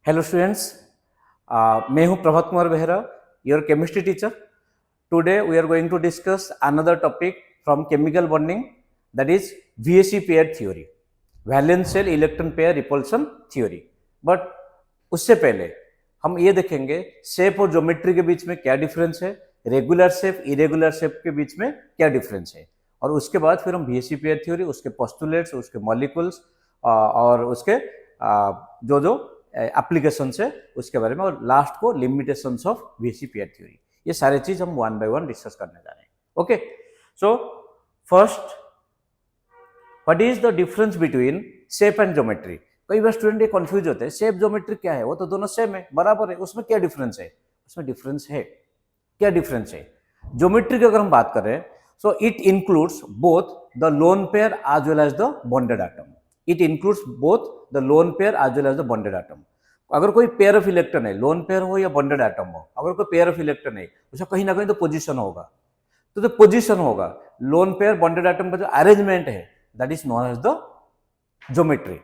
Hello students, मैं हूं Prabhat Kumar Behera, your chemistry teacher. Today we are going to discuss another topic from chemical bonding, that is VSE pair theory, valence shell electron pair repulsion theory. But उससे पहले हम ये देखेंगे shape और geometry के बीच में क्या डिफरेंस है, रेगुलर शेप इरेगुलर शेप के बीच में क्या डिफरेंस है, और उसके बाद फिर हम VSE पेयर थ्योरी, उसके पोस्टुलेट्स, उसके मॉलिक्यूल्स और उसके जो जो एप्लीकेशन है उसके बारे में, और लास्ट को limitations of VSE pair theory. ये सारे चीज हम वन बाय वन डिस्कस करने जा रहे हैं। Okay, so first, what is the difference between shape and geometry. कई बार स्टूडेंट ये कंफ्यूज होते हैं, शेप ज्योमेट्री क्या है, वो तो दोनों सेम है, बराबर है, उसमें क्या डिफरेंस है। उसमें डिफरेंस है, क्या डिफरेंस है। ज्योमेट्री की अगर हम बात करें, so it includes both the lone pair as well as the bonded atom. It includes both the lone pair as well as the bonded atom. अगर कोई पेयर ऑफ इलेक्ट्रॉन है, लोन पेयर हो या बॉन्डेड एटम हो, अगर कोई pair of electron है उसका कहीं ना कहीं तो पोजीशन होगा, तो पोजीशन होगा। लोन पेयर बॉन्डेड एटम का जो अरेंजमेंट है that is known as the geometry.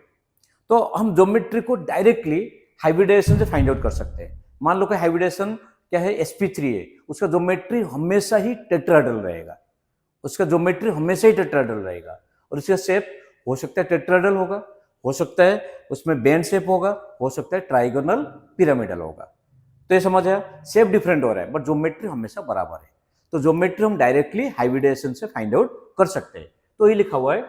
तो हम ज्योमेट्री को डायरेक्टली हाइब्रिडाइजेशन से फाइंड आउट कर सकते हैं। मान लो कि हाइब्रिडाइजेशन क्या है, sp3 है, उसका ज्योमेट्री हमेशा ही टेट्राहेड्रल रहेगा, उसका ज्योमेट्री हमेशा ही टेट्राहेड्रल रहेगा, और उसका शेप हो सकता है टेट्राहेड्रल होगा, हो सकता है उसमें बेंड शेप होगा, हो सकता है ट्राइगोनल पिरामिडल होगा। तो ये समझ आया, शेप डिफरेंट हो रहा है बट ज्योमेट्री हमेशा बराबर है। तो ज्योमेट्री हम डायरेक्टली हाइब्रिडाइजेशन से फाइंड आउट कर सकते हैं। तो ये लिखा हुआ है,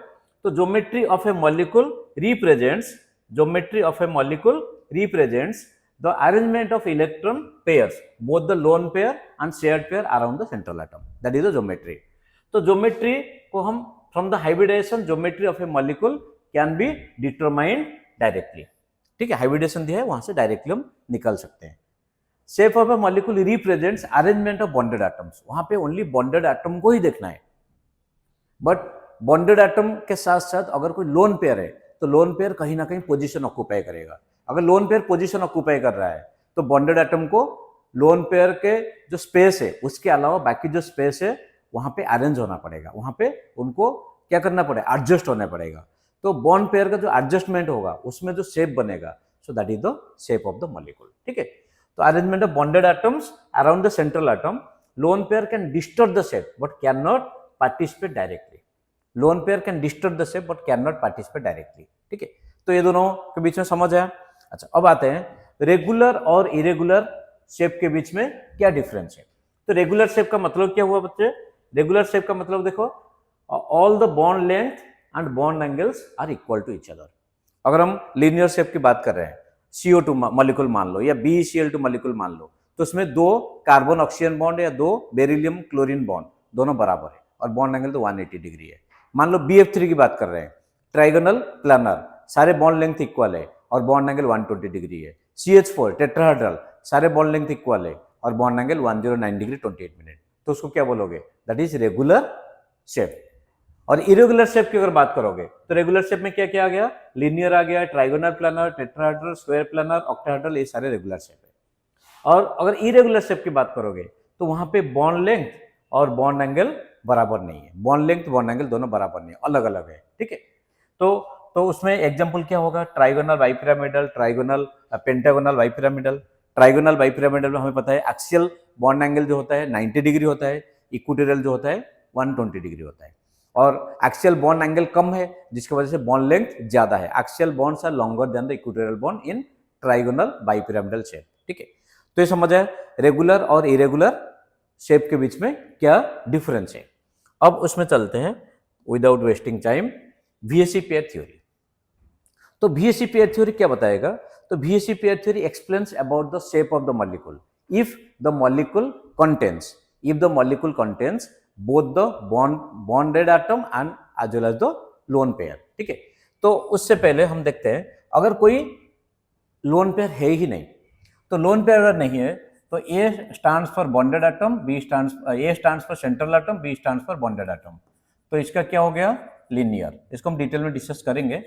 तो geometry of A molecule represents, geometry of A molecule represents the arrangement of electron pairs, both the lone pair and shared pair around the central atom, that is the geometry. तो ज्योमेट्री को हम from the hybridization geometry of a molecule can be determined directly। ठीक है, hybridisation दिया है, वहां से directly हम निकल सकते हैं। Shape of A molecule represents arrangement of bonded atoms, वहां पे ओनली बॉन्डेड एटम को ही देखना है। बट बॉन्डेड एटम के साथ साथ अगर कोई लोन पेयर है तो लोन पेयर कहीं ना कहीं पोजीशन ऑक्यूपाई करेगा। अगर लोन पेयर पोजीशन ऑक्यूपाई कर रहा है तो बॉन्डेड एटम को लोन पेयर के जो स्पेस है उसके अलावा बाकी जो स्पेस है वहां पे अरेंज होना पड़ेगा, वहां पे उनको क्या करना पड़ेगा, एडजस्ट होना पड़ेगा। तो बॉन्ड पेयर का जो एडजस्टमेंट होगा उसमें जो शेप बनेगा, सो that is the shape of the molecule. ठीक है, तो arrangement of bonded atoms around the central atom, lone pair can disturb the shape but can not participate directly. Lone pair can disturb the shape but can not participate directly. ठीक है, तो ये दोनों के बीच में समझ आया। अच्छा, अब आते हैं रेगुलर और इरेगुलर शेप के बीच में क्या डिफरेंस है। तो रेगुलर शेप का मतलब क्या हुआ बच्चे, रेगुलर शेप का मतलब देखो, all the bond length and bond angles are equal to each other. अगर हम लीनियर शेप की बात कर रहे हैं, CO2 मॉलिक्यूल मान लो या BeCl2 मॉलिक्यूल मान लो, तो उसमें दो कार्बन ऑक्सीजन बॉन्ड या दो बेरिलियम क्लोरीन बॉन्ड दोनों बराबर है और बॉन्ड एंगल तो 180 डिग्री है। मान लो BF3 की बात कर रहे हैं, ट्राइगोनल प्लानर, सारे बॉन्ड लेंथ इक्वल है और बॉन्ड एंगल 120 डिग्री है। CH4 टेट्राहेड्रल, सारे बॉन्ड लेंथ इक्वल है और बॉन्ड एंगल 109 डिग्री 28 मिनट। तो उसको क्या बोलोगे, दैट इज रेगुलर शेप। और इरेगुलर शेप की अगर बात करोगे तो रेगुलर शेप में क्या क्या आ गया, लीनियर आ गया, trigonal planner, tetrahedral, square planar, octahedral, ये सारे रेगुलर शेप है। और अगर इरेगुलर शेप की बात करोगे तो वहां पे बॉन्ड लेंथ और बॉन्ड एंगल बराबर नहीं है, बॉन्ड लेंथ बॉन्ड एंगल दोनों बराबर नहीं है, अलग अलग है। ठीक है, तो उसमें एग्जांपल क्या होगा, trigonal bipyramidal, trigonal pentagonal bipyramidal. Trigonal bipyramidal में हमें पता है एक्सियल बॉन्ड एंगल जो होता है 90 डिग्री होता है, इक्वेटोरियल जो होता है 120 डिग्री होता है, और एक्सियल बॉन्ड एंगल कम है जिसकी वजह से बॉन्ड लेंथ ज्यादा है। Axial bonds are longer than the equatorial bond in trigonal bipyramidal shape. ठीक है, तो ये समझ आया रेगुलर और इरेगुलर शेप के बीच में क्या डिफरेंस है। अब उसमें चलते हैं without wasting time, VSE pair theory. तो VSE पेयर थ्योरी क्या बताएगा, तो VSE pair theory explains about the shape of the molecule if the molecule contains both the bonded atom and as well as the lone pair. ठीक है, तो उससे पहले हम देखते हैं, अगर कोई लोन पेयर है ही नहीं, तो लोन पेयर अगर नहीं है तो A stands for bonded atom, A stands for central atom, B stands for bonded atom. तो इसका क्या हो गया, लीनियर। इसको हम डिटेल में डिस्कस करेंगे।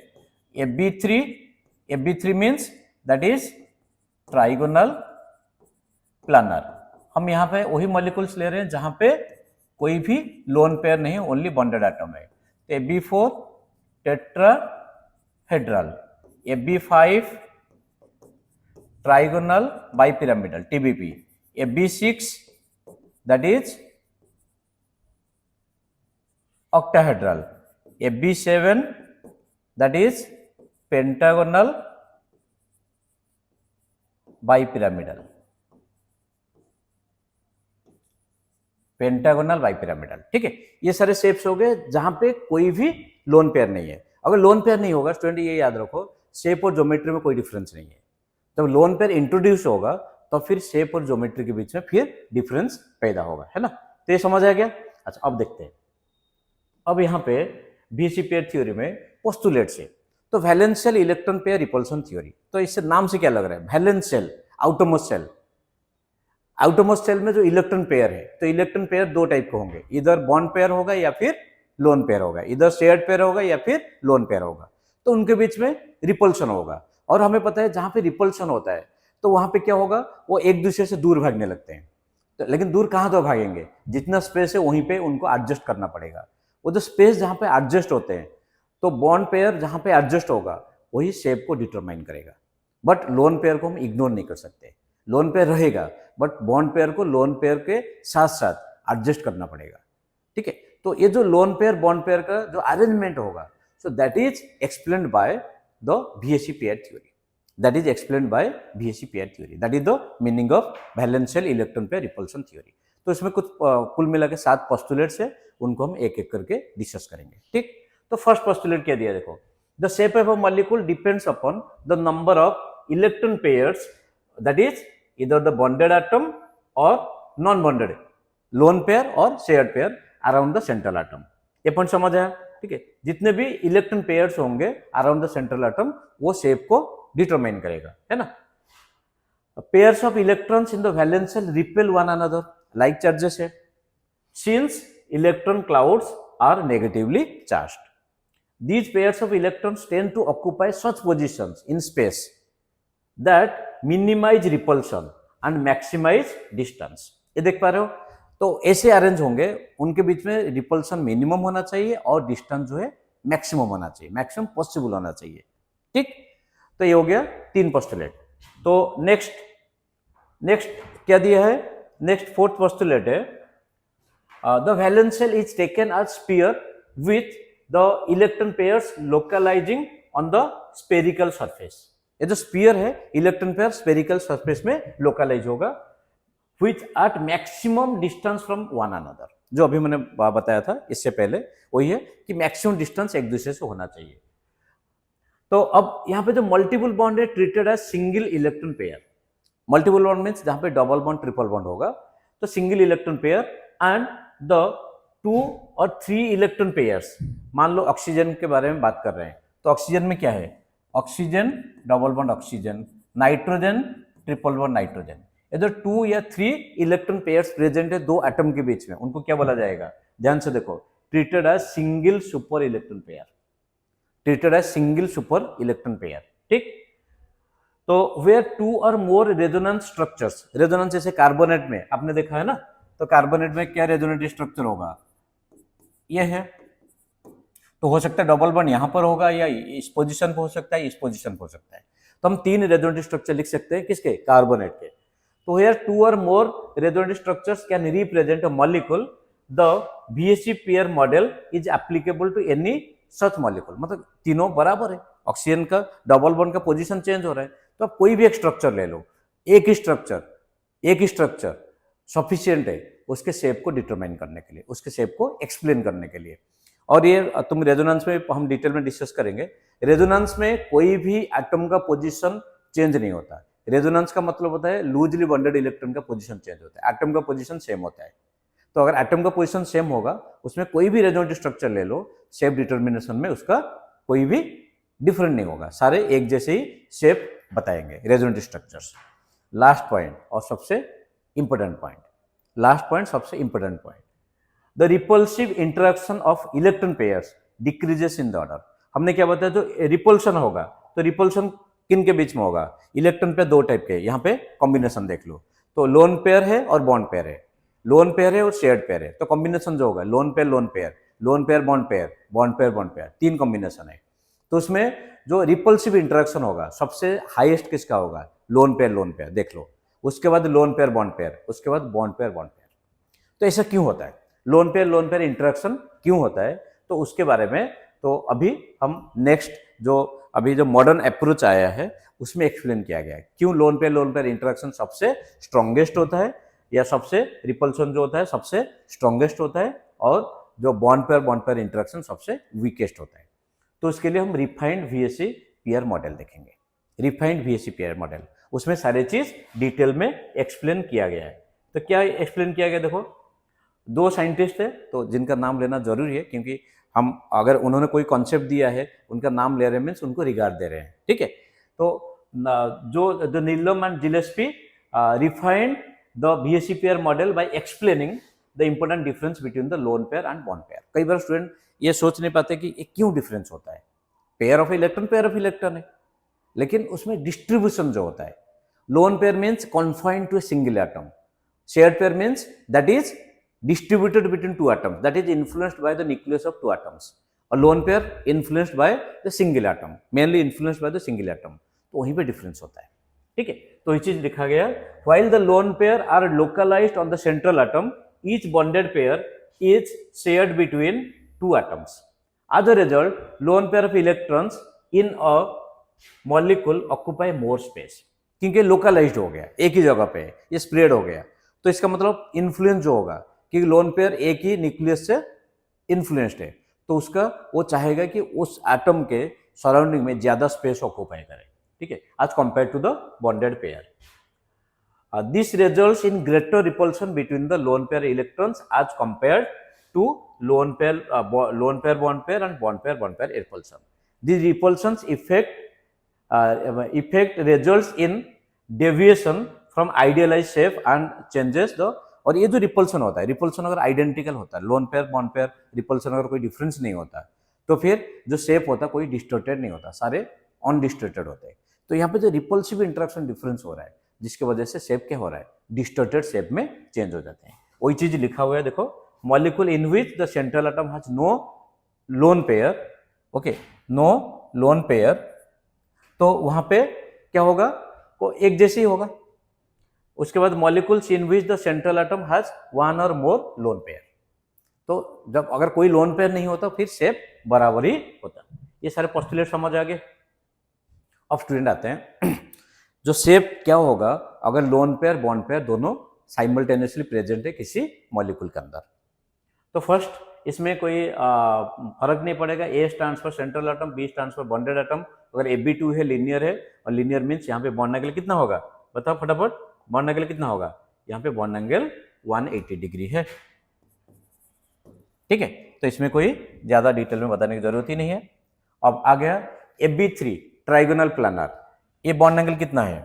AB3 means that is trigonal planner. हम यहाँ पे वही मॉलिक्यूल्स ले रहे हैं जहां पे कोई भी लोन पेयर नहीं, ओनली बॉन्डेड एटम है। AB4 tetrahedral, AB5 trigonal bipyramidal TBP, a B6 that is octahedral, a B7 that is pentagonal bipyramidal, pentagonal bipyramidal. ठीक है, ये सारे शेप्स हो गए जहां पे कोई भी लोन पेयर नहीं है। अगर लोन पेयर नहीं होगा स्टूडेंट ये याद रखो, शेप और ज्योमेट्री में कोई डिफरेंस नहीं है। तो लोन पेयर इंट्रोड्यूस होगा तो फिर शेप और ज्योमेट्री के बीच में फिर डिफरेंस पैदा होगा, है ना। तो ये समझ आ गया। अच्छा अब देखते हैं, अब यहाँ पे बीएससी पेयर थ्योरी में पोस्टुलेट से, तो valence shell electron pair repulsion theory, तो इससे नाम से क्या लग रहा है, valence shell outermost shell. Outermost shell में जो इलेक्ट्रॉन पेयर है, तो इलेक्ट्रॉन पेयर दो टाइप के होंगे, इधर बॉन्ड पेयर होगा या फिर लोन पेयर होगा, इधर शेयर्ड पेयर होगा या फिर लोन पेयर होगा। तो उनके बीच में रिपल्शन होगा, और हमें पता है जहां पे रिपल्शन होता है तो वहां पे क्या होगा, वो एक दूसरे से दूर भागने लगते हैं। तो लेकिन दूर कहाँ तो भागेंगे, जितना स्पेस है वहीं पे उनको एडजस्ट करना पड़ेगा। वो जो स्पेस जहां पे एडजस्ट होते हैं, तो बॉन्ड पेयर जहां पे एडजस्ट होगा वही शेप को डिटरमाइन करेगा। बट लोन पेयर को हम इग्नोर नहीं कर सकते, लोन पेयर रहेगा बट बॉन्ड पेयर को लोन पेयर के साथ साथ एडजस्ट करना पड़ेगा। ठीक है, तो ये जो लोन पेयर बॉन्ड पेयर का जो अरेंजमेंट होगा, so that is explained by the BSc pair theory, that is explained by VSE pair theory, that is the meaning of valence shell electron pair repulsion theory. तो इसमें कुछ कुल मिला के 7 postulates है, उनको हम एक एक करके डिस्कस करेंगे। ठीक, तो फर्स्ट पोस्टुलेट क्या दिया, देखो, the shape of a molecule depends upon the number of electron pairs, that is either the bonded atom or non-bonded, lone pair और shared pair around the central atom। ये point समझ आया। ठीक है, जितने भी इलेक्ट्रॉन पेयर्स होंगे around the central atom वो शेप को डिटरमाइन करेगा, है ना। Pairs of electrons in the valence shell repel one another like charges है, since electron clouds are negatively charged. These pairs of electrons tend to occupy such positions in space that minimize repulsion and maximize distance। ये देख पा रहे हो, तो ऐसे arrange होंगे, उनके बीच में रिपल्शन मिनिमम होना चाहिए और डिस्टेंस जो है मैक्सिमम होना चाहिए, मैक्सिमम पॉसिबल होना चाहिए। ठीक, तो ये हो गया 3 पोस्टुलेट। तो नेक्स्ट क्या दिया है, नेक्स्ट 4th पोस्टुलेट है, the valence shell is taken as sphere with the electron pairs localising on the spherical surface. ये जो स्फीयर है, इलेक्ट्रॉन पेयर स्फेरिकल सरफेस में लोकलाइज होगा, which at maximum distance from one another. जो अभी मैंने बताया था इससे पहले, वही है कि मैक्सिमम डिस्टेंस एक दूसरे से होना चाहिए। तो अब यहाँ पे जो मल्टीपल बॉन्ड है treated as single electron pair. Multiple bond means जहां पे डबल बॉन्ड ट्रिपल बॉन्ड होगा, तो single electron pair and the 2 और 3 इलेक्ट्रॉन पेयर्स। मान लो ऑक्सीजन के बारे में बात कर रहे हैं, तो ऑक्सीजन में क्या है, oxygen double bond oxygen, nitrogen triple bond nitrogen. इधर 2 या 3 इलेक्ट्रॉन पेयर्स प्रेजेंट है 2 एटम के बीच में, उनको क्या बोला जाएगा, ध्यान से देखो, treated as single super electron pair, treated as single super electron pair. ठीक, तो वेयर 2 और मोर रेजोनेंस स्ट्रक्चर्स, रेजोनेंस जैसे कार्बोनेट में आपने देखा है ना, तो कार्बोनेट में क्या रेजोनेटिव स्ट्रक्चर होगा, ये है। तो हो सकता है डबल बॉन्ड यहाँ पर होगा, या इस पोजीशन पे हो सकता है, इस पोजीशन पे हो सकता है। तो हम 3 रेजोनेटिव स्ट्रक्चर लिख सकते हैं, किसके, कार्बोनेट के। तो हियर 2 और more resonative structures can represent a molecule, the BSc pair model is applicable to any such molecule. मतलब तीनों बराबर है, ऑक्सीजन का डबल बॉन्ड का पोजीशन चेंज हो रहा है, तो आप कोई भी एक स्ट्रक्चर ले लो, एक ही स्ट्रक्चर सफिशियंट है उसके शेप को डिटरमाइन करने के लिए, उसके शेप को एक्सप्लेन करने के लिए। और ये तुम रेजोनेंस में हम डिटेल में डिस्कस करेंगे। रेजोनेंस में कोई भी एटम का पोजीशन चेंज नहीं होता। रेजोनेंस का मतलब होता है लूजली बॉन्डेड इलेक्ट्रॉन का पोजीशन चेंज होता है, एटम का पोजीशन सेम होता है। तो अगर एटम का पोजीशन सेम होगा, उसमें कोई भी रेजोनेटिव स्ट्रक्चर ले लो, शेप डिटर्मिनेशन में उसका कोई भी डिफरेंट नहीं होगा, सारे एक जैसे ही शेप बताएंगे रेजोनेटिव स्ट्रक्चर्स। लास्ट पॉइंट और सबसे इंपॉर्टेंट पॉइंट, सबसे important point, the repulsive interaction of electron pairs decreases in the order. हमने क्या बताया, जो रिपल्शन होगा, तो रिपल्शन किन के बीच में होगा, इलेक्ट्रॉन पेयर 2 टाइप के, यहाँ पे कॉम्बिनेशन देख लो, तो लोन पेयर है और बॉन्ड पेयर है, लोन पेयर है और शेयर्ड पेयर है। तो कॉम्बिनेशन जो होगा loan pair bond pair, bond pair 3 combination है। तो उसमें जो रिपल्सिव इंटरेक्शन होगा सबसे हाईएस्ट किसका होगा, लोन पेयर देख लो, उसके बाद लोन पेयर बॉन्ड पेयर, उसके बाद बॉन्ड पेयर। तो ऐसा क्यों होता है, लोन पेयर इंटरेक्शन क्यों होता है, तो उसके बारे में तो अभी हम नेक्स्ट जो अभी जो मॉडर्न अप्रोच आया है उसमें एक्सप्लेन किया गया है क्यों लोन पेयर इंटरेक्शन सबसे स्ट्रॉन्गेस्ट होता है या सबसे रिपल्सन जो होता है सबसे स्ट्रॉन्गेस्ट होता है और जो बॉन्ड पेयर इंटरेक्शन सबसे वीकेस्ट होता है। तो उसके लिए हम रिफाइंड वीएससी पेयर मॉडल देखेंगे, रिफाइंड वीएससी पेयर मॉडल, उसमें सारी चीज डिटेल में एक्सप्लेन किया गया है। तो क्या एक्सप्लेन किया गया, देखो दो साइंटिस्ट है तो जिनका नाम लेना जरूरी है क्योंकि हम अगर उन्होंने कोई कॉन्सेप्ट दिया है उनका नाम ले रहे हैं मीन्स उनको रिगार्ड दे रहे हैं, ठीक है। तो जो Nyholm and Gillespie refined the VSC pair model by explaining the important difference between the lone pair and bond pair. कई बार स्टूडेंट ये सोच नहीं पाते कि क्यों डिफरेंस होता है, पेयर ऑफ इलेक्ट्रॉन है, लेकिन उसमें डिस्ट्रीब्यूशन जो होता है, lone pair means confined to a single atom, shared pair means that is distributed between two atoms, that is influenced by the nucleus of two atoms. A lone pair influenced by the single atom, mainly influenced by the single atom. तो वहीं पे difference होता है, ठीक है। तो ये चीज लिखा गया, while the lone pair are localized on the central atom, each bonded pair is shared between two atoms. As a result, lone pair of electrons in a molecule occupy more space, क्योंकि localised हो गया, एक ही जगह पे ये spread हो गया। तो इसका मतलब इन्फ्लुएंस जो होगा कि लोन पेयर एक ही न्यूक्लियस से इन्फ्लुएंस्ड है तो उसका वो चाहेगा कि उस एटम के सराउंडिंग में ज्यादा स्पेस ऑक्यूपाई करे, ठीक है, as compare to the bonded pair. This results in greater repulsion between the lone pair electrons as compare to lone pair bond pair and bond pair repulsion. This repulsions effect results in deviation from idealise shape and changes the. और ये जो repulsion होता है, repulsion अगर identical होता है, lone pair bond pair repulsion अगर कोई डिफरेंस नहीं होता तो फिर जो शेप होता है कोई डिस्टोर्टेड नहीं होता, सारे अनडिस्टोर्टेड होते हैं। तो यहाँ पे जो रिपल्सिव इंटरेक्शन डिफरेंस हो रहा है जिसकी वजह से शेप क्या हो रहा है, डिस्टोर्टेड शेप में चेंज हो जाते हैं। वही चीज लिखा हुआ है, देखो molecule in which the central atom has no lone pair, okay, no lone pair, तो वहां पे क्या होगा, वो एक जैसे ही होगा। उसके बाद molecules in which the central atom has one और मोर लोन पेयर, तो जब अगर कोई लोन पेयर नहीं होता फिर शेप बराबर ही होता। ये सारे पोस्टुलेट समझ आ गए। अब स्टूडेंट आते हैं जो शेप क्या होगा अगर लोन पेयर बॉन्ड पेयर दोनों साइमल्टेनियसली प्रेजेंट है किसी मॉलिक्यूल के अंदर। तो फर्स्ट इसमें कोई फर्क नहीं पड़ेगा, A stands for central atom, B stands for bonded atom. अगर Ab2 है, लीनियर है, और लीनियर मीन्स यहाँ पे बॉन्ड एंगल कितना होगा, बताओ फटाफट, बॉन्ड एंगल कितना होगा, यहाँ पे बॉन्ड एंगल 180 डिग्री है, ठीक है। तो इसमें कोई ज्यादा डिटेल में बताने की जरूरत ही नहीं है। अब आ गया Ab3 ट्राइगोनल प्लानर, ये बॉन्ड एंगल कितना है,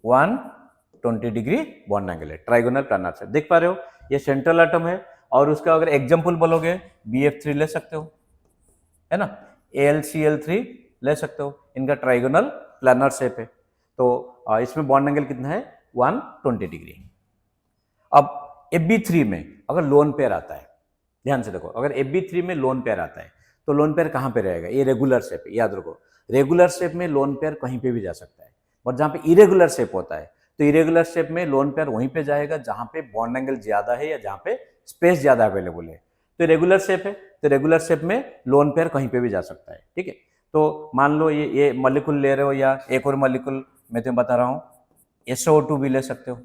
120 डिग्री बॉन्ड एंगल है ट्राइगोनल प्लानर से। देख पा रहे हो ये सेंट्रल एटम है और उसका अगर एग्जाम्पल बोलोगे BF3 ले सकते हो, है ना, AlCl3 ले सकते हो, इनका ट्राइगोनल प्लानर शेप है। तो इसमें बॉन्ड एंगल कितना है, 120 डिग्री। अब Ab3 में अगर लोन पेयर आता है, ध्यान से देखो, अगर Ab3 में लोन पेयर आता है तो लोन पेयर कहाँ पे रहेगा, ये रेगुलर शेप है, याद रखो रेगुलर शेप में लोन पेयर कहीं पे भी जा सकता है, और जहाँ पे इरेगुलर शेप होता है तो इरेगुलर शेप में लोन पेयर वहीं पे जाएगा जहाँ पे बॉन्ड एंगल ज्यादा है या जहाँ पे स्पेस ज्यादा अवेलेबल है। तो रेगुलर शेप है तो रेगुलर शेप में लोन पेयर कहीं पे भी जा सकता है, ठीक है। तो मान लो ये मॉलिक्यूल ले रहे हो या एक और मॉलिक्यूल मैं तुम्हें बता रहा हूँ, SO2 भी ले सकते हो,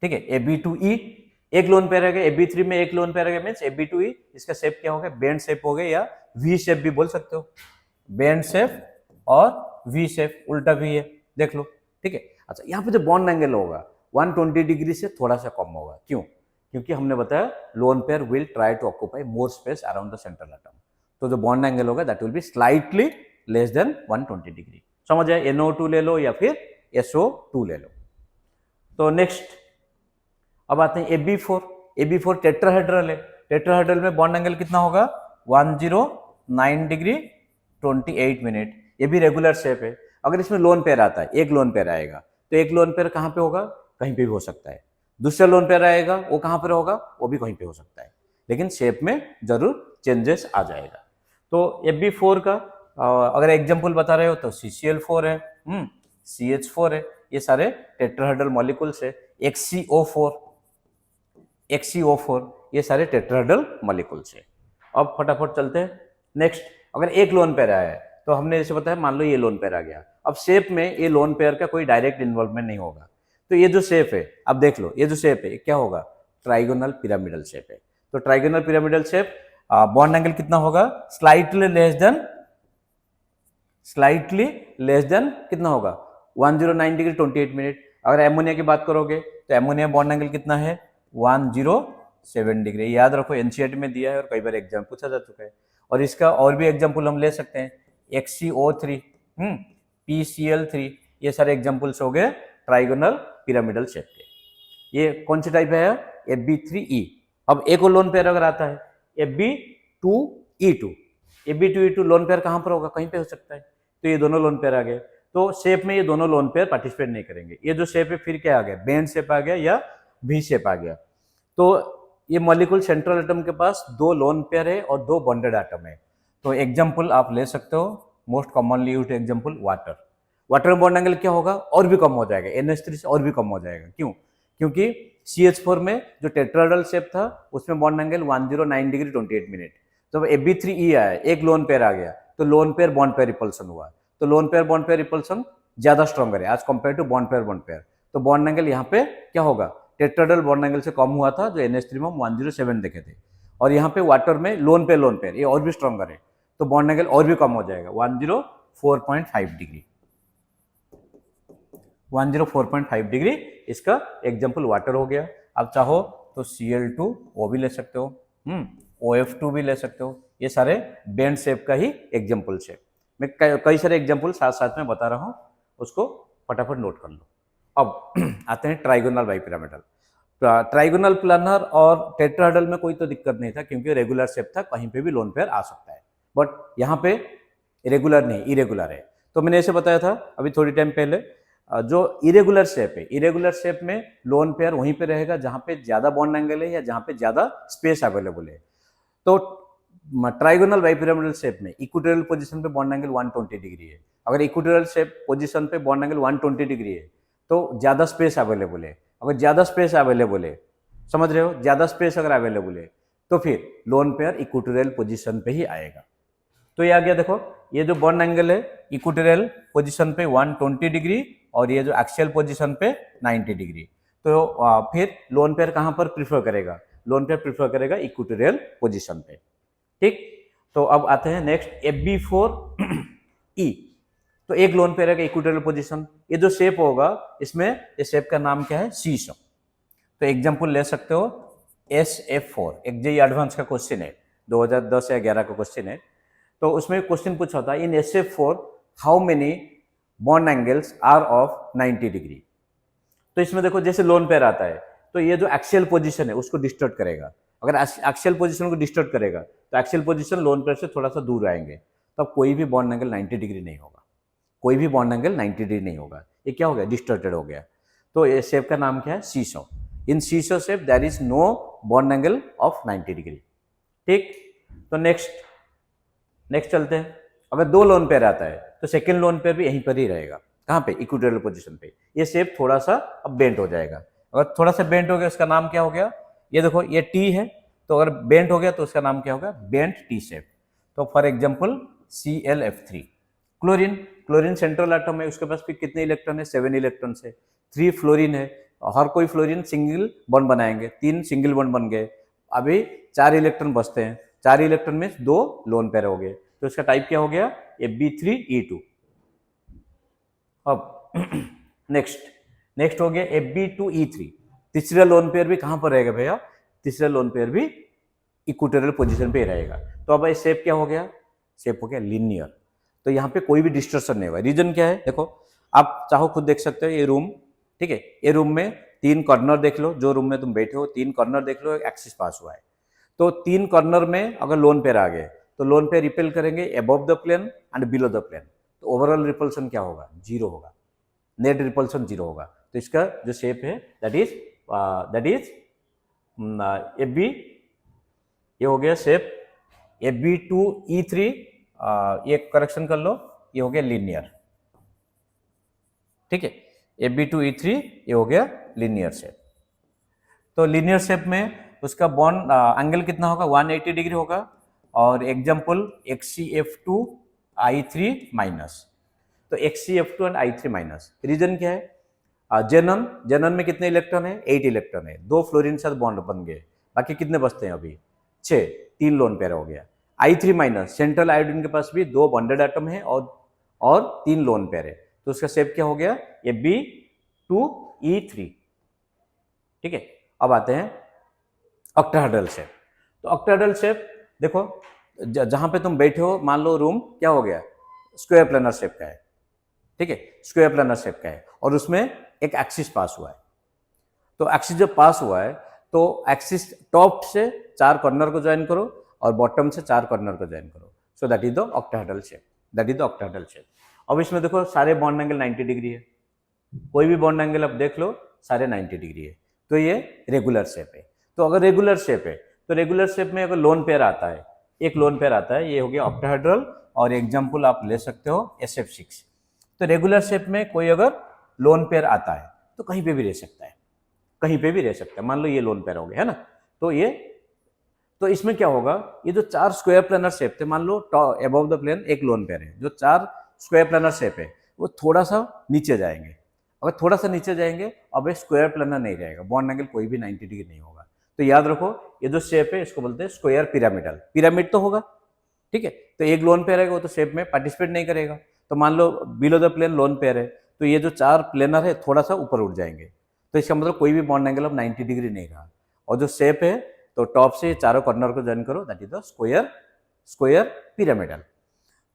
ठीक है। Ab2E एक लोन पेयर है, Ab3 में एक लोन पेयर है, मीन्स Ab2E इसका शेप क्या हो गया, बेंड शेप हो गया या V शेप भी बोल सकते हो, बेंड शेप और V शेप, उल्टा भी है, देख लो, ठीक है। अच्छा, यहाँ पे जो बॉन्ड एंगल होगा 120 डिग्री से थोड़ा सा कम होगा, क्यों, क्योंकि हमने बताया lone pair will try to occupy more space around the central atom, तो जो बॉन्ड एंगल होगा that will be slightly less than 120 degree. समझ आए, NO2 ले लो या फिर SO2 ले लो। तो नेक्स्ट अब आते हैं Ab4 टेट्राहेड्रल है, टेट्राहेड्रल में बॉन्ड एंगल कितना होगा, 109 डिग्री 28 मिनट, ये भी रेगुलर शेप है। अगर इसमें लोन पेयर आता है, एक लोन पेयर आएगा तो एक लोन पेयर कहाँ पे होगा, कहीं पे भी हो सकता है, दूसरा लोन पेयर आएगा वो कहाँ पर होगा, वो भी कहीं पे हो सकता है, लेकिन शेप में जरूर चेंजेस आ जाएगा। तो Fb4 का अगर एग्जाम्पल बता रहे हो तो CCl4 है, CH4 है, ये सारे टेट्राहेड्रल मॉलिक्यूल्स है। XCO4 ये सारे टेट्राहेड्रल मॉलिक्यूल्स है। अब फटाफट चलते हैं नेक्स्ट। अगर एक लोन पेयर आया है तो हमने जैसे बताया, मान लो ये लोन पेयर आ गया। अब शेप में ये लोन पेयर का कोई डायरेक्ट इन्वॉल्वमेंट नहीं होगा, तो ये जो शेप है, अब देख लो ये जो शेप है क्या होगा, ट्राइगोनल पिरामिडल शेप है। तो trigonal pyramidal shape, bond angle कितना होगा, स्लाइटली लेस देन कितना होगा, 109 डिग्री 28 मिनट। अगर एमोनिया की बात करोगे तो एमोनिया बॉन्ड एंगल कितना है, 107 डिग्री। याद रखो, एनसीईआरटी में दिया है और कई बार एग्जाम पूछा जा चुका है। और इसका और भी एग्जाम्पल हम ले सकते हैं, XCO3, PCl3, ये सारे एग्जाम्पल्स हो गए ट्राइगोनल पिरामिडल शेप के। ये कौन सी टाइप है, Fb3E। अब एक और लोन पेयर अगर आता है Fb2E2, Fb2E2 लोन पेयर कहां पर होगा, कहीं पे हो सकता है। तो ये दोनों लोन पेयर आ गए। तो शेप में ये दोनों लोन पेयर पार्टिसिपेट नहीं करेंगे। ये जो शेप है फिर क्या आ गया, बैंड शेप आ गया या V शेप आ गया। तो ये मॉलिक्यूल सेंट्रल एटम के पास 2 लोन पेयर है और 2 बॉन्डेड एटम है। तो एग्जाम्पल आप ले सकते हो, most commonly used example water में बॉन्ड एंगल क्या होगा, और भी कम हो जाएगा, NH3 से और भी कम हो जाएगा। क्यों, क्योंकि CH4 में जो टेट्राहेड्रल शेप था उसमें बॉन्ड एंगल 109 डिग्री 28 मिनट। तो Fb3E आया, एक लोन पेयर आ गया, तो lone pair bond pair repulsion हुआ। तो lone pair bond pair repulsion ज्यादा स्ट्रॉन्गर है as compare to bond pair. तो बॉन्ड एंगल यहाँ पे क्या होगा, टेट्राहेड्रल बॉन्ड एंगल से कम हुआ था, जो NH3 में हम 107 देखे थे। और यहाँ पे वाटर में लोन पेयर ये और भी स्ट्रॉन्गर है, तो बॉन्ड एंगल और भी कम हो जाएगा, 104.5 डिग्री। 104.5 डिग्री इसका एग्जाम्पल वाटर हो गया। आप चाहो तो Cl2 वो भी ले सकते हो, OF2 भी ले सकते हो। ये सारे बैंड शेप का ही एग्जाम्पल्स है। मैं कई सारे एग्जाम्पल साथ साथ में बता रहा हूँ, उसको फटाफट नोट कर लो। अब आते हैं ट्राइगोनल बाइपिरामिडल। ट्राइगोनल प्लानर और टेट्राहेड्रल में कोई तो दिक्कत नहीं था, क्योंकि रेगुलर शेप था, कहीं पे भी लोन पेयर आ सकता है। बट यहाँ पे रेगुलर नहीं, इरेगुलर है। तो मैंने ऐसे बताया था अभी थोड़ी टाइम पहले, जो इरेगुलर शेप है, इरेगुलर शेप में लोन पेयर वहीं पे रहेगा जहां पे ज्यादा बॉन्ड एंगल है या जहां पे ज्यादा स्पेस अवेलेबल है। तो ट्राइगोनल बाइपिरामिडल शेप में इक्वेटोरियल पोजीशन पे बॉन्ड एंगल 120 डिग्री है। अगर इक्वेटोरियल शेप पोजीशन पे बॉन्ड एंगल 120 डिग्री है तो ज्यादा स्पेस अवेलेबल है। अगर ज्यादा स्पेस अवेलेबल है, समझ रहे हो, ज्यादा स्पेस अगर अवेलेबल है तो फिर लोन पेयर इक्वेटोरियल पोजीशन पे ही आएगा। तो ये आ गया, देखो ये जो बॉन्ड एंगल है इक्वेटोरियल पोजीशन पे 120 डिग्री और ये जो एक्सियल पोजीशन पे 90 डिग्री। तो फिर लोन पेयर कहां पर प्रीफर करेगा, लोन पेयर प्रीफर करेगा इक्वेटोरियल पोजीशन पे। ठीक, तो अब आते हैं नेक्स्ट Fb4E। तो एक लोन पेयर है इक्वेटोरियल पोजीशन। ये जो शेप होगा इसमें, इस शेप का नाम क्या है, सीसो। तो एग्जांपल ले सकते हो SF4, एक जेईई एडवांस का क्वेश्चन है, 2010 या 11 का क्वेश्चन है। तो उसमें क्वेश्चन पूछा था, in SF4 how many bond angles are of 90 degree. तो इसमें देखो जैसे लोन पेयर आता है तो ये जो एक्सियल पोजीशन है उसको डिस्टर्ब करेगा। अगर एक्सियल पोजीशन को डिस्टर्ब करेगा तो एक्सियल पोजीशन लोन पेयर से थोड़ा सा दूर आएंगे, तो अब कोई भी बॉन्ड एंगल 90 डिग्री नहीं होगा, कोई भी बॉन्ड एंगल 90 डिग्री नहीं होगा। ये क्या हो गया, डिस्टर्टेड हो गया। तो ये शेप का नाम क्या है, seesaw. In seesaw shape there is no bond angle of 90 degree. ठीक, तो नेक्स्ट चलते हैं। अगर 2 लोन पेयर आता है तो सेकेंड लोन पेयर भी यहीं पर ही रहेगा, कहाँ पे, इक्वेटोरियल पोजीशन पे। ये शेप थोड़ा सा अब बेंट हो जाएगा। अगर थोड़ा सा बेंट हो गया उसका नाम क्या हो गया, ये देखो ये टी है, तो अगर बेंट हो गया तो उसका नाम क्या होगा, बेंट टी शेप। तो for example ClF3। Chlorine central atom है, उसके पास फिर कितने इलेक्ट्रॉन है, 7 इलेक्ट्रॉन है। 3 फ्लोरीन है, हर कोई फ्लोरीन सिंगल बॉन्ड बनाएंगे, 3 सिंगल बॉन्ड बन गए। अभी 4 इलेक्ट्रॉन बचते हैं, 4 इलेक्ट्रॉन में 2 लोन पेयर हो गए। तो इसका टाइप क्या हो गया, Fb3E2। अब नेक्स्ट हो गया Fb2E3। तीसरा लोन पेयर भी कहां पर रहेगा भैया, तीसरा लोन पेयर भी इक्वेटोरियल पोजीशन पे ही रहेगा। तो अब ये शेप क्या हो गया, शेप हो गया लीनियर। तो यहाँ पे कोई भी डिस्टर्शन नहीं होगा। रीजन क्या है, देखो आप चाहो खुद देख सकते हो, ये रूम, ठीक है, ये रूम में 3 कॉर्नर देख लो, जो रूम में तुम बैठे हो 3 कॉर्नर देख लो, एक एक्सिस पास हुआ है। तो 3 कॉर्नर में अगर लोन पेयर आ गए तो लोन पेयर रिपेल करेंगे above the plane and below the plane. तो ओवरऑल रिपल्सन क्या होगा, 0 होगा, नेट रिपल्सन 0 होगा। तो इसका जो शेप है दैट इज Fb, ये हो गया शेप Ab2E3 ये करेक्शन कर लो, ये हो गया लीनियर, ठीक है। Ab2E3 ये हो गया लीनियर शेप। तो लीनियर शेप में उसका बॉन्ड एंगल कितना होगा, 180 डिग्री होगा। और एग्जाम्पल XCF2I3 माइनस, तो XCF2 and I3 minus, reason क्या है, जेनन, जेनन में कितने इलेक्ट्रॉन है, 8 इलेक्ट्रॉन है, 2 फ्लोरीन के साथ बॉन्ड बन गए, बाकी कितने बचते हैं अभी, 6, 3 लोन पेयर हो गया। I3 माइनस, सेंट्रल आयोडीन के पास भी 2 बॉन्डेड एटम है और 3 लोन पेयर है, तो उसका शेप क्या हो गया, Ab2E3, ठीक है। अब आते हैं ऑक्टाहेड्रल शेप। तो ऑक्टाहेड्रल शेप देखो, जहां पे तुम बैठे हो, मान लो रूम क्या हो गया, स्क्वायर प्लेनर शेप का है, ठीक है, स्क्वायर प्लेनर शेप का है, और उसमें एक एक्सिस पास हुआ है। तो एक्सिस जब पास हुआ है तो एक्सिस टॉप से 4 कॉर्नर को ज्वाइन करो और बॉटम से 4 कॉर्नर को ज्वाइन करो, सो that is the octahedral shape, that is the octahedral shape. अब इसमें देखो सारे बॉन्ड एंगल 90 डिग्री है, कोई भी बॉन्ड एंगल आप देख लो सारे 90 डिग्री है, तो ये रेगुलर शेप है। तो अगर रेगुलर शेप है तो रेगुलर शेप में अगर लोन पेयर आता है, एक लोन पेयर आता है, ये हो गया ऑक्टाहेड्रल, और एग्जाम्पल आप ले सकते हो SF6। तो रेगुलर शेप में कोई अगर लोन पेयर आता है तो कहीं पे भी रह सकता है, कहीं पे भी रह सकता है, मान लो ये लोन पेयर हो गया है ना, तो इसमें क्या होगा, ये जो 4 स्क्वायर प्लेनर शेप थे, मान लो अबव द प्लेन एक लोन पेयर है, जो 4 स्क्वायर प्लेनर शेप है वो थोड़ा सा नीचे जाएंगे, अगर थोड़ा सा नीचे जाएंगे अब स्क्वायर प्लेनर नहीं रहेगा, बॉन्ड एंगल कोई भी 90 डिग्री नहीं होगा। तो याद रखो ये जो शेप है इसको बोलते हैं स्क्वायर पिरामिडल, पिरामिड तो होगा, ठीक है। तो एक लोन पेयर है वो तो शेप में पार्टिसिपेट नहीं करेगा, तो मान लो below the plane lone pair है, तो ये जो 4 प्लेनर है थोड़ा सा ऊपर उठ जाएंगे, तो इसका मतलब कोई भी बॉन्ड एंगल अब 90 डिग्री नहीं रहा। और जो शेप है तो टॉप से चारों कॉर्नर को ज्वाइन करो, that is the square pyramidal,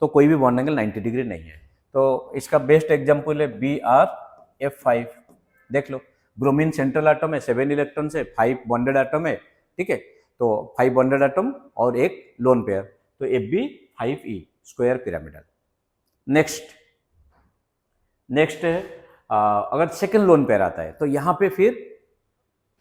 तो कोई भी बॉन्ड एंगल 90 डिग्री नहीं है। तो इसका बेस्ट एग्जाम्पल है BrF5, देख लो, ब्रोमीन सेंट्रल एटम है, 7 इलेक्ट्रॉन से 5 बॉन्डेड एटम है, ठीक है, तो 5 बॉन्डेड एटम और एक लोन पेयर, तो Ab5E स्क्वायर पिरामिडल। नेक्स्ट है अगर सेकंड लोन पेयर आता है तो यहाँ पे फिर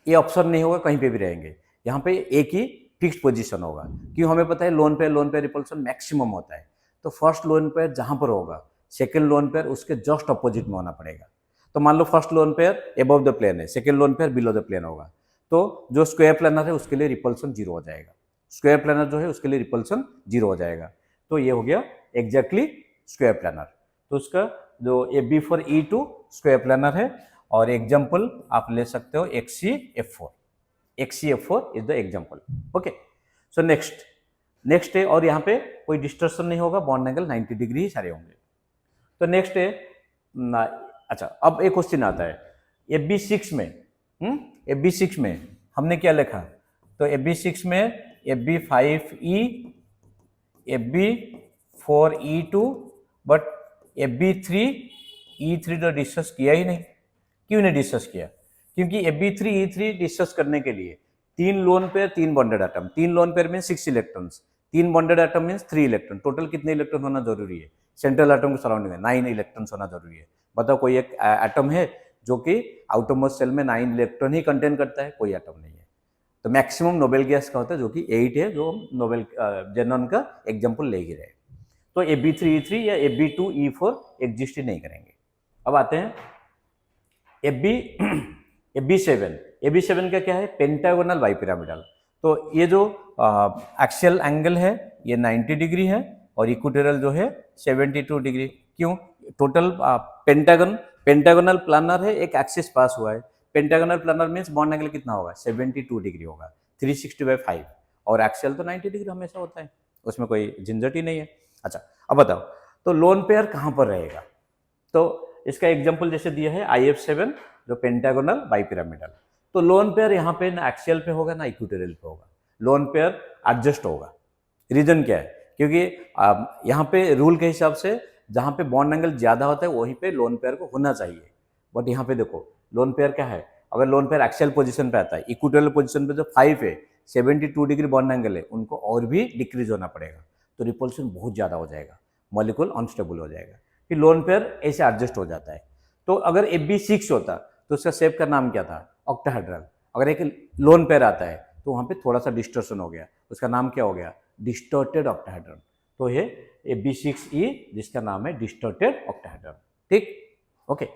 ये ऑप्शन नहीं होगा, कहीं पे भी रहेंगे, यहाँ पे एक ही फिक्स्ड पोजीशन होगा, क्यों, हमें पता है लोन पेयर रिपल्सन मैक्सिमम होता है, तो फर्स्ट लोन पेयर जहां पर होगा सेकंड लोन पेयर उसके जस्ट अपोजिट में होना पड़ेगा। तो मान लो first lone pair above the plane है, second lone pair below the plane होगा, तो जो स्क्वायर प्लेनर है उसके लिए रिपल्सन 0 हो जाएगा, स्क्वायर प्लेनर जो है उसके लिए रिपल्सन 0 हो जाएगा, तो ये हो गया एग्जैक्टली स्क्वायर प्लेनर। तो उसका जो Ab4E2 स्क्वायर प्लेनर है, और एग्जाम्पल आप ले सकते हो XCF4 is the example, okay. So next है, और यहाँ पे कोई डिस्टर्शन नहीं होगा, बॉन्ड एंगल 90 डिग्री ही सारे होंगे। तो नेक्स्ट है, अच्छा अब एक क्वेश्चन आता है AB6 में हमने क्या लिखा, तो AB6 में AB5E, AB4E2, बट AB3E3 तो डिस्कस किया ही नहीं। क्यों नहीं डिस्कस किया, क्योंकि AB3E3 डिस्कस करने के लिए 3 lone pair 3 bonded atom, 3 loan pair means 6 electrons, 3 bonded atom means 3 electron, total कितने इलेक्ट्रॉन होना जरूरी है, सेंट्रल एटम के सराउंडिंग में 9 इलेक्ट्रॉन्स होना जरूरी है। बताओ कोई एक एटम है जो कि आउटरमोस्ट शेल में 9 इलेक्ट्रॉन ही कंटेन करता है, कोई एटम नहीं है। तो मैक्सिमम नोबेल गैस का होता है जो कि 8 है, जो नोबेल जेनॉन का एग्जाम्पल ले ही रहे। तो AB3E3 या AB2E4 एग्जिस्ट ही नहीं करेंगे। अब आते हैं AB7 का क्या है, पेंटागोनल बाइपिरामिडल। तो ये जो एक्सियल एंगल है ये 90 डिग्री है और इक्वेटोरियल जो है 72 डिग्री। क्यों, टोटल पेंटागोनल प्लानर है, एक एक्सिस पास हुआ है, pentagonal planar means bond angle कितना होगा, 72 डिग्री होगा, 360/5, और एक्सियल तो 90 डिग्री हमेशा होता है, उसमें कोई झंझट ही नहीं है। अच्छा अब बताओ, तो लोन पेयर कहाँ पर रहेगा, तो इसका एग्जाम्पल जैसे दिया है IF7 जो पेंटागोनल बाइपिरामिडल। तो लोन पेयर यहाँ पे ना एक्सियल पे होगा ना इक्वेटोरियल पे होगा, लोन पेयर एडजस्ट होगा। रीजन क्या है, क्योंकि यहाँ पे रूल के हिसाब से जहाँ पे बॉन्ड एंगल ज्यादा होता है वहीं पे लोन पेयर को होना चाहिए, बट यहाँ पे देखो लोन पेयर क्या है, अगर लोन पेयर एक्सियल पोजीशन पे आता है, इक्वेटोरियल पोजीशन पे जो 5 है, 72 डिग्री बॉन्ड एंगल है, उनको और भी डिक्रीज होना पड़ेगा, तो रिपल्शन बहुत ज्यादा हो जाएगा, मॉलिक्यूल अनस्टेबल हो जाएगा, फिर लोन पेयर ऐसे एडजस्ट हो जाता है। तो अगर AB6 होता तो उसका शेप का नाम क्या था, ऑक्टाहेड्रल। अगर एक लोन पेयर आता है तो वहाँ पे थोड़ा सा डिस्टर्शन हो गया, उसका नाम क्या हो गया, डिस्टॉर्टेड ऑक्टाहेड्रन। तो ये AB6E जिसका नाम है डिस्टॉर्टेड ऑक्टाहेड्रन। ठीक, ओके।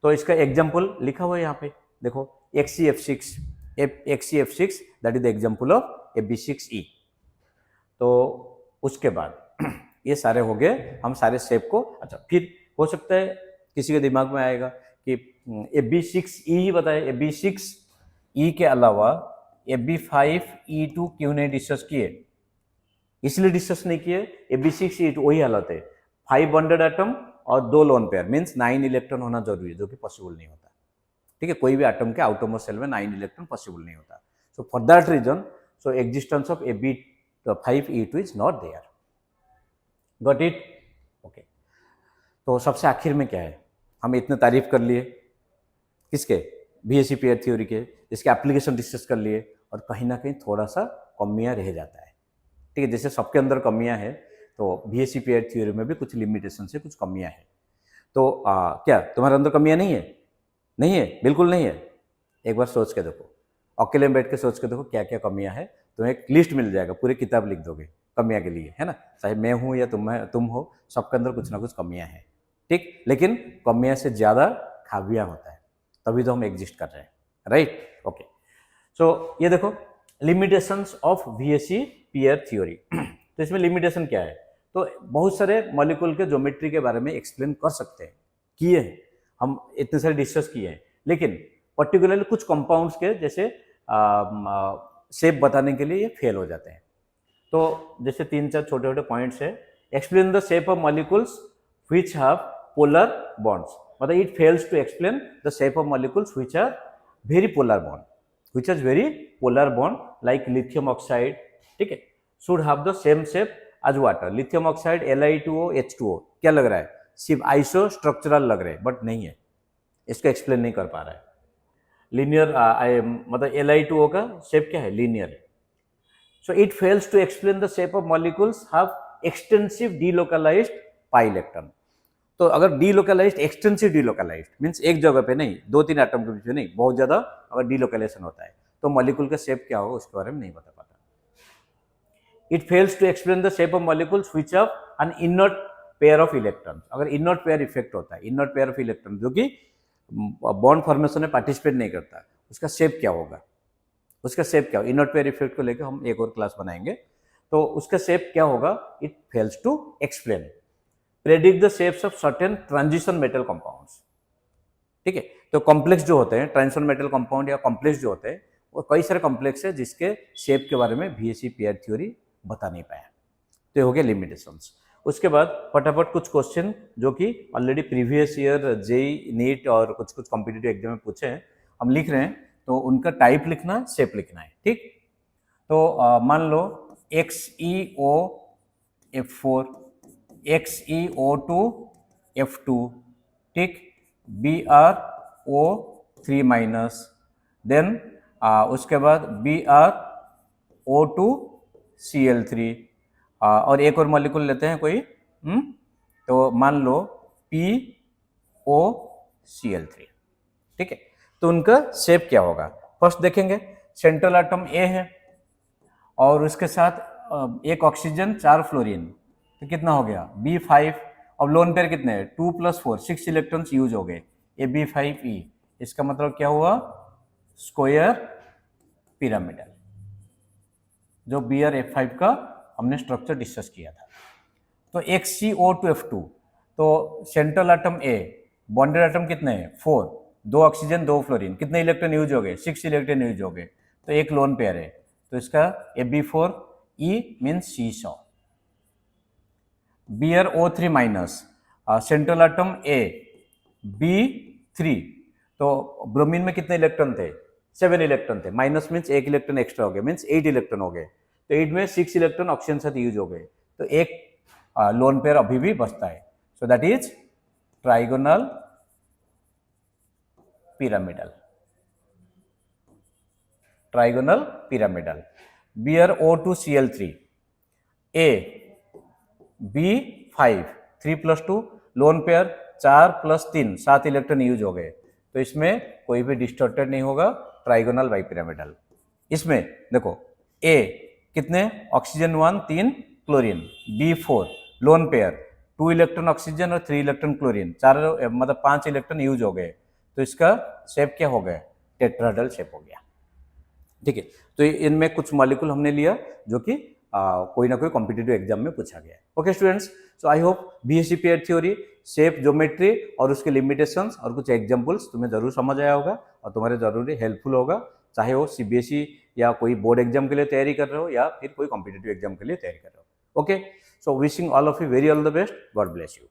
तो इसका एग्जाम्पल लिखा हुआ है यहाँ पे, देखो XeF6 that is the example of AB6E। तो उसके बाद ये सारे हो गए, हम सारे शेप को, अच्छा फिर हो सकता है किसी के दिमाग में आएगा कि AB6E ही बताए, AB6E के अलावा AB5E2 क्यों नहीं डिस्कस किए? इसलिए डिस्कस नहीं किए, AB6E2 वही हालत है, 5 बॉन्डेड एटम और 2 लोन पेयर, मीन्स 9 इलेक्ट्रॉन होना जरूरी है, जो कि पॉसिबल नहीं होता। ठीक है, कोई भी एटम के आउटरमोस्ट सेल में 9 इलेक्ट्रॉन पॉसिबल नहीं होता। So for that reason, so existence of AB5E2 is not there. Got it? Okay. तो सबसे आखिर में क्या है, हम इतने तारीफ कर लिए किसके, VSE पेयर थ्योरी के, इसके एप्लीकेशन डिस्कस कर लिए, और कहीं ना कहीं थोड़ा सा कमियां रह जाता है। ठीक है, जैसे सबके अंदर कमियां है, तो VSE पेयर थ्योरी में भी कुछ लिमिटेशन से कुछ कमियां है। तो क्या तुम्हारे अंदर कमियां नहीं है? नहीं है, बिल्कुल नहीं है। एक बार सोच के देखो, अकेले में बैठ के सोच के देखो क्या क्या कमियां है, तुम्हें एक लिस्ट मिल जाएगा, पूरी किताब लिख दोगे कमियां के लिए, है ना। चाहे मैं हूं या तुम हो, सबके अंदर कुछ ना कुछ कमियां हैं। ठीक, लेकिन कमियां से ज्यादा खाबियां होता है, तभी तो हम एग्जिस्ट कर रहे हैं, राइट? ओके। सो ये देखो limitations of VSE pair theory. तो इसमें लिमिटेशन क्या है? तो बहुत सारे मॉलिक्यूल के ज्योमेट्री के बारे में एक्सप्लेन कर सकते हैं, किए हैं हम, इतने सारे डिस्कस किए हैं, लेकिन पर्टिकुलरली कुछ कंपाउंड्स के जैसे शेप बताने के लिए ये फेल हो जाते हैं। तो जैसे 3-4 छोटे छोटे पॉइंट्स है। Explain the shape of molecules which have polar bonds, मतलब it fails to explain the shape of molecules which are very polar bond, which is very polar bond like lithium oxide. ठीक है, should have the same shape as water. Lithium oxide Li2O H2O क्या लग रहा है, सिर्फ iso structural लग रहे हैं, बट नहीं है, इसको एक्सप्लेन नहीं कर पा रहा है। लीनियर मतलब Li2O का शेप क्या है, लीनियर है। So it fails to explain the shape of molecules have extensive delocalized pi electron। तो अगर delocalized, extensive delocalized means एक जगह पे नहीं, 2-3 एटम के बीच में नहीं, बहुत ज्यादा अगर डिलोकलाइजेशन होता है, तो मॉलिक्यूल का शेप क्या होगा उसके बारे में नहीं बता पाता। It fails to explain the shape of molecules which have an inert pair of electrons। अगर inert pair इफेक्ट होता है, inert pair of electrons जो कि बॉन्ड फॉर्मेशन में पार्टिसिपेट नहीं करता, उसका शेप क्या होगा, उसका शेप क्या होगा? इनर्ट पेयर इफेक्ट को लेकर हम एक और क्लास बनाएंगे, तो उसका शेप क्या होगा? It fails to explain. Predict the shapes of certain transition metal compounds. ठीक है, तो कॉम्प्लेक्स जो होते हैं, ट्रांजिशन मेटल कंपाउंड या कॉम्प्लेक्स जो होते हैं, वो कई सारे कॉम्प्लेक्स है जिसके शेप के बारे में VSE पेयर थ्योरी बता नहीं पाया। तो ये हो गया लिमिटेशंस। उसके बाद फटाफट कुछ क्वेश्चन जो कि already previous year JEE NEET और कुछ कुछ कॉम्पिटिटिव एग्जाम में पूछे हैं, हम लिख रहे हैं, तो उनका टाइप लिखना है, शेप लिखना है। ठीक, तो मान लो XeO F4, XeO2 F2, ठीक, BrO3 माइनस, देन उसके बाद BrO2 Cl3, और एक और मॉलिक्यूल लेते हैं कोई, तो मान लो POCl3। ठीक है, तो उनका शेप क्या होगा? फर्स्ट देखेंगे, सेंट्रल एटम A है और उसके साथ एक ऑक्सीजन 4 फ्लोरीन, तो कितना हो गया B5, और लोन पेयर कितने हैं 2 + 4, 6 इलेक्ट्रॉन्स यूज हो गए, AB5E। इसका मतलब क्या हुआ, स्क्वायर पिरामिडल, जो BrF5 का हमने स्ट्रक्चर डिस्कस किया था। तो XeO2 F2, तो central atom A, bonded atom कितने हैं 4, 2 ऑक्सीजन 2 फ्लोरीन, कितने इलेक्ट्रॉन यूज हो गए 6 इलेक्ट्रॉन यूज हो गए, तो एक लोन पेयर है, तो इसका AB4E means seesaw. BrO3 minus, central atom A, B3, तो ब्रोमीन में कितने इलेक्ट्रॉन थे 7 इलेक्ट्रॉन थे, माइनस मीन्स 1 इलेक्ट्रॉन एक्स्ट्रा हो गया, मीन्स 8 इलेक्ट्रॉन हो गए, तो 8 में 6 इलेक्ट्रॉन ऑक्सीजन साथ यूज हो गए, तो एक लोन पेयर अभी भी बचता है, सो that is trigonal pyramidal. Trigonal pyramidal. BrO2 Cl3, A, B5, 3 + 2, lone pair 4 + 3, 7 electron use हो गए, तो इसमें कोई भी डिस्टॉर्टेड नहीं होगा, ट्राइगोनल बाइपिरामिडल। इसमें देखो A कितने oxygen 1 3 chlorine, B4 lone pair, 2 electron oxygen और 3 इलेक्ट्रॉन क्लोरीन, चार मतलब 5 इलेक्ट्रॉन यूज हो गए, तो इसका शेप क्या हो गया, टेट्राहेड्रल शेप हो गया। ठीक है, तो इनमें कुछ मॉलिक्यूल हमने लिया जो कि कोई ना कोई कॉम्पिटिटिव एग्जाम में पूछा गया है। Okay students, so I hope BSc pair theory, shape, geometry और उसके लिमिटेशंस और कुछ एग्जांपल्स तुम्हें जरूर समझ आया होगा और तुम्हारे जरूर हेल्पफुल होगा, चाहे वो सीबीएसई या कोई बोर्ड एग्जाम के लिए तैयारी कर रहे हो या फिर कोई कॉम्पिटिटिव एग्जाम के लिए तैयारी कर रहे हो। Okay, so wishing all of you very all the best, God bless you.